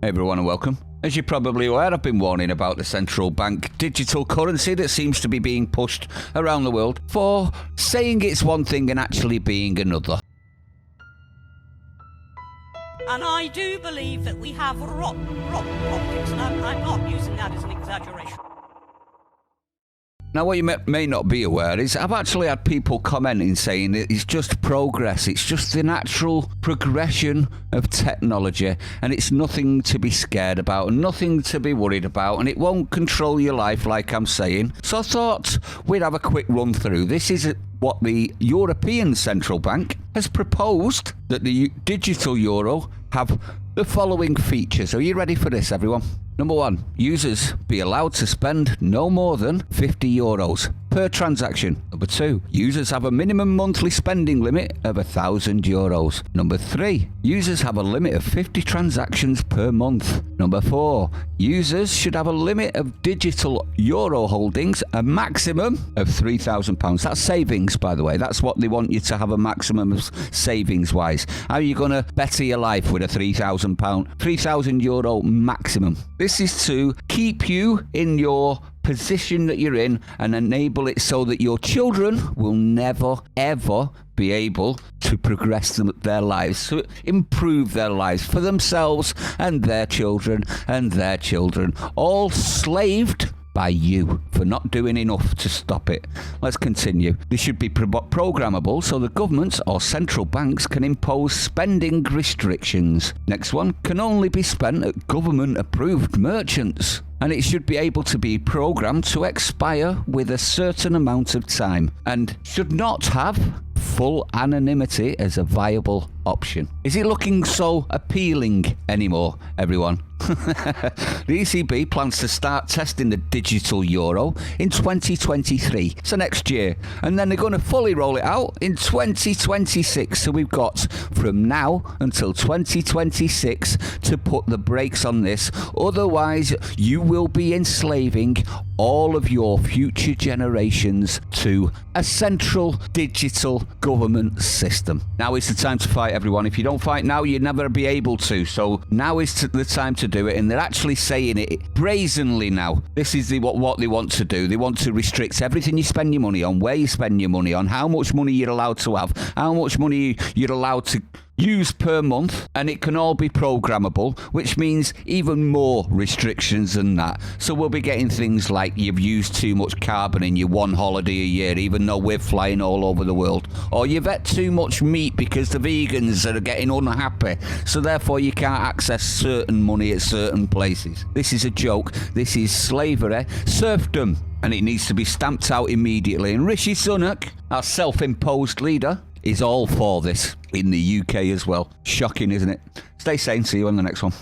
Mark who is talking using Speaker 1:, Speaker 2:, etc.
Speaker 1: Hey everyone and welcome. As you're probably aware, I've been warning about the central bank digital currency that seems to be being pushed around the world for saying it's one thing and actually being another.
Speaker 2: And I do believe that we have rotten politics, and I'm not using that as an exaggeration.
Speaker 1: Now, what you may not be aware is I've actually had people commenting saying that it's just progress, it's just the natural progression of technology, and it's nothing to be scared about, and nothing to be worried about, and it won't control your life like I'm saying. So I thought we'd have a quick run through. This is what the European Central Bank has proposed, that the digital euro have the following features. Are you ready for this, everyone? Number 1, users be allowed to spend no more than €50 per transaction. Number 2, users have a minimum monthly spending limit of €1,000. Number 3, users have a limit of 50 transactions per month. Number 4, users should have a limit of digital euro holdings, a maximum of £3,000. That's savings, by the way. That's what they want you to have, a maximum of savings-wise. How are you going to better your life with a €3,000 maximum? This is to keep you in your position that you're in and enable it so that your children will never, ever be able to progress their lives, to improve their lives for themselves and their children, all slaved by you for not doing enough to stop it. Let's continue. This should be programmable so the governments or central banks can impose spending restrictions. Next one, can only be spent at government-approved merchants. And it should be able to be programmed to expire with a certain amount of time and should not have full anonymity as a viable option. Is it looking so appealing anymore, everyone? The ECB plans to start testing the digital euro in 2023, so next year, and then they're going to fully roll it out in 2026. So we've got from now until 2026 to put the brakes on this, otherwise you will be enslaving all of your future generations to a central digital government system. Now is the time to fight, everyone. If you don't fight now, you'll never be able to. So now is the time to do it, and they're actually saying it brazenly now. This is what they want to do. They want to restrict everything you spend your money on, where you spend your money on, how much money you're allowed to have, how much money you're allowed to use per month, and it can all be programmable, which means even more restrictions than that. So we'll be getting things like you've used too much carbon in your one holiday a year, even though we're flying all over the world, or you've ate too much meat because the vegans are getting unhappy, so therefore you can't access certain money at certain places. This is a joke. This is slavery, serfdom, and it needs to be stamped out immediately. And Rishi Sunak, our self-imposed leader, is all for this in the UK as well. Shocking, isn't it? Stay sane. See you on the next one.